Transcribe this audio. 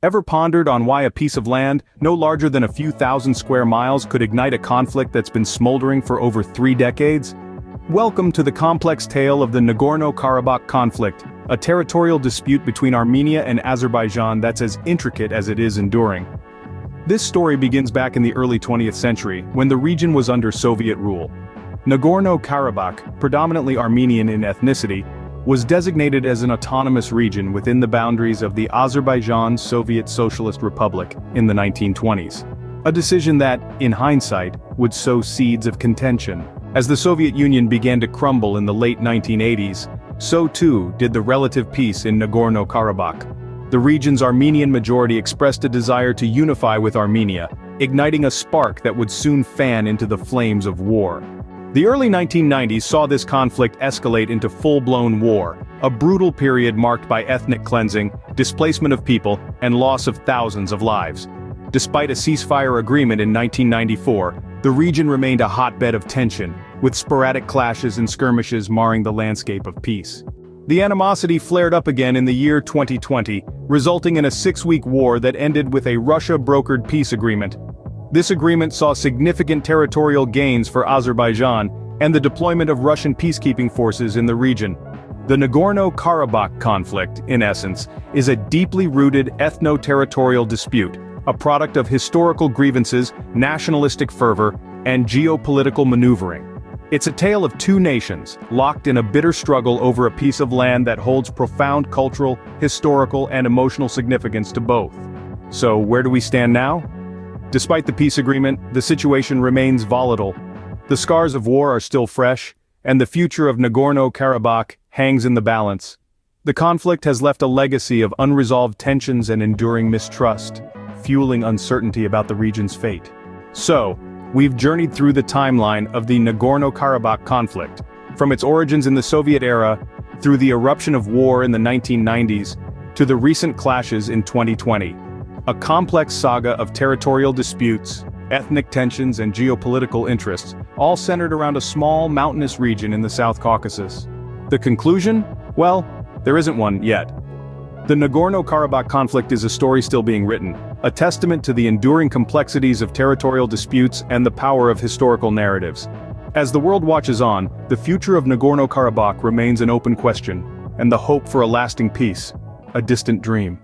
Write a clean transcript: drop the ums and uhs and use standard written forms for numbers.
Ever pondered on why a piece of land, no larger than a few thousand square miles, could ignite a conflict that's been smoldering for over 3 decades? Welcome to the complex tale of the Nagorno-Karabakh conflict, a territorial dispute between Armenia and Azerbaijan that's as intricate as it is enduring. This story begins back in the early 20th century, when the region was under Soviet rule. Nagorno-Karabakh, predominantly Armenian in ethnicity, was designated as an autonomous region within the boundaries of the Azerbaijan Soviet Socialist Republic in the 1920s. A decision that, in hindsight, would sow seeds of contention. As the Soviet Union began to crumble in the late 1980s, so too did the relative peace in Nagorno-Karabakh. The region's Armenian majority expressed a desire to unify with Armenia, igniting a spark that would soon fan into the flames of war. The early 1990s saw this conflict escalate into full-blown war, a brutal period marked by ethnic cleansing, displacement of people, and loss of thousands of lives. Despite a ceasefire agreement in 1994, the region remained a hotbed of tension, with sporadic clashes and skirmishes marring the landscape of peace. The animosity flared up again in the year 2020, resulting in a 6-week war that ended with a Russia-brokered peace agreement. This agreement saw significant territorial gains for Azerbaijan and the deployment of Russian peacekeeping forces in the region. The Nagorno-Karabakh conflict, in essence, is a deeply rooted ethno-territorial dispute, a product of historical grievances, nationalistic fervor, and geopolitical maneuvering. It's a tale of two nations, locked in a bitter struggle over a piece of land that holds profound cultural, historical, and emotional significance to both. So, where do we stand now? Despite the peace agreement, the situation remains volatile. The scars of war are still fresh, and the future of Nagorno-Karabakh hangs in the balance. The conflict has left a legacy of unresolved tensions and enduring mistrust, fueling uncertainty about the region's fate. So, we've journeyed through the timeline of the Nagorno-Karabakh conflict, from its origins in the Soviet era, through the eruption of war in the 1990s, to the recent clashes in 2020. A complex saga of territorial disputes, ethnic tensions, and geopolitical interests, all centered around a small mountainous region in the South Caucasus. The conclusion? Well, there isn't one yet. The Nagorno-Karabakh conflict is a story still being written, a testament to the enduring complexities of territorial disputes and the power of historical narratives. As the world watches on, the future of Nagorno-Karabakh remains an open question, and the hope for a lasting peace, a distant dream.